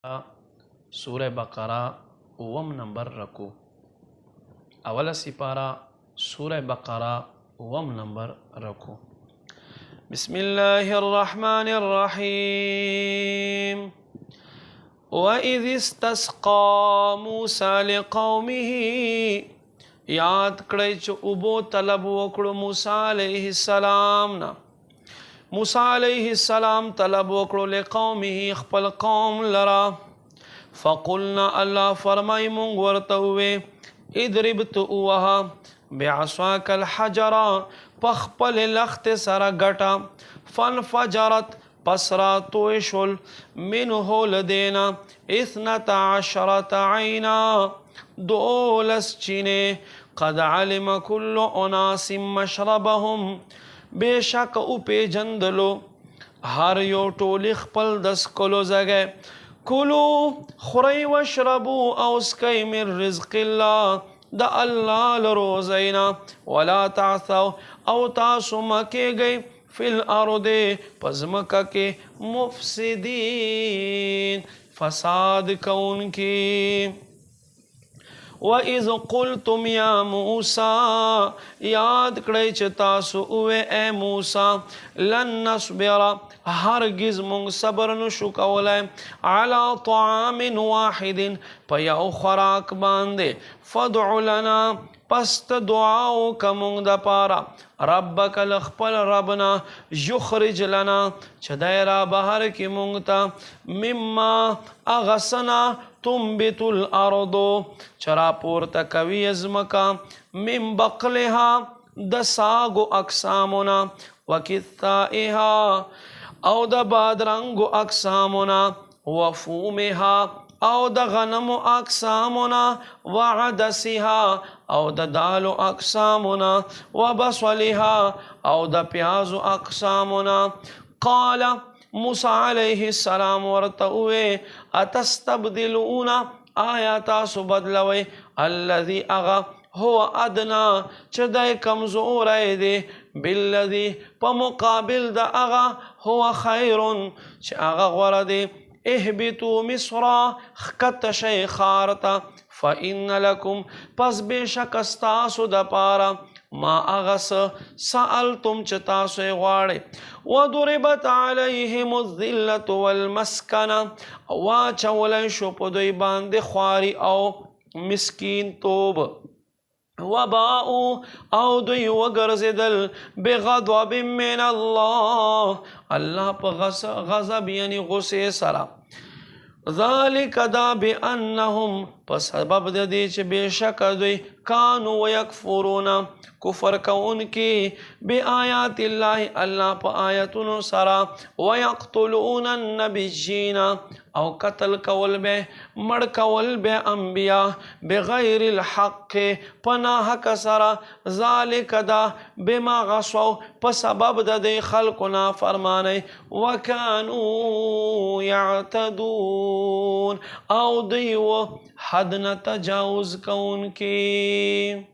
سورہ بقرہ اوم نمبر رکو. اول سپارہ سورہ بقرہ اوم نمبر رکو. بسم اللہ الرحمن الرحیم. وَإِذِ اسْتَسْقَى مُوسَى لِقَوْمِهِ یاد کړئ چې اوبو طلب وکړو موسی علیہ السلام نه. موسی علیہ السلام طلب وکړو لقومه خپل قوم لرا. فقلنا الله فرمای مونږ ورته وې اضرب تو وها بعصاك الحجر پخپل لخت سره ګټه. فانفجرت پسرا توی شل منه لدینا 12 عینا 12 چینه. قد علم كل اناس مشربهم بیشک او پیجندلو هر یو ټولی خپل دس کلو زګه. کلو خوري واشربو او اسکي من رزق الله دا الله لروزینا. ولا تعثوا او تاسو مکیږئ فی الارض پزمکه کې مفسدین فساد کون کی. وَإِذْ قُلْتُمْ يَا مُوسَى یاد کړئ چې تاسو اوه اے موسی لن نصبر هرگز مونږ صبر نشو کولای علی طعام واحد په یو خوراک باندې. فادع لنا پس ته دعا وکړه مونږ دپاره ربک لخپل ربنا یخرج لنا چې دی را بهر کړي مونږ ته مما هغه څه نه تنبت الارض چې راپورته کوي ځمکه من بقلها د ساګو اقسامونه وکثائها او د بادرنګو اقسامونه وفومها او د غنمو اقسامونه وعدسها او د دالو اقسامونه وبصلها او د پیازو اقسامونه. قال موسی علیہ السلام ورته وې اتستبدلون آیا تاسو بدلوئ الذي اغا هو ادنا چې دی کمزوری دی بالذي په مقابل د اغا هو خیر چې اغا غوره دی. اهبطوا مصر خکت شی خارتا فإن لكم پس بشک استاسو د پاره ما اغس سألتم چې تاسو یې غواړئ. وضربت عليهم الذلة والمسکنه واچولی شو په دوی باندې خواري او مسکین توب. وباءوا او دوی وګرځېدل بغضب من الله الله په غضب یعنی غصې سره. ذلك دا بأنهم په سبب د دې چې بېشک دوی کانوا ویکفرون کفر کوونکي بآیات الله الله په آیتونو سره ویقتلون النبیین او قتل کول به مړ کول به انبیا بغیر الحق پنا حق سره. ذلك دا بما غصوا په سبب د دې خلقو نافرمانی وکانوا یعتدون او دوی حد نه تجاوز کوونکي.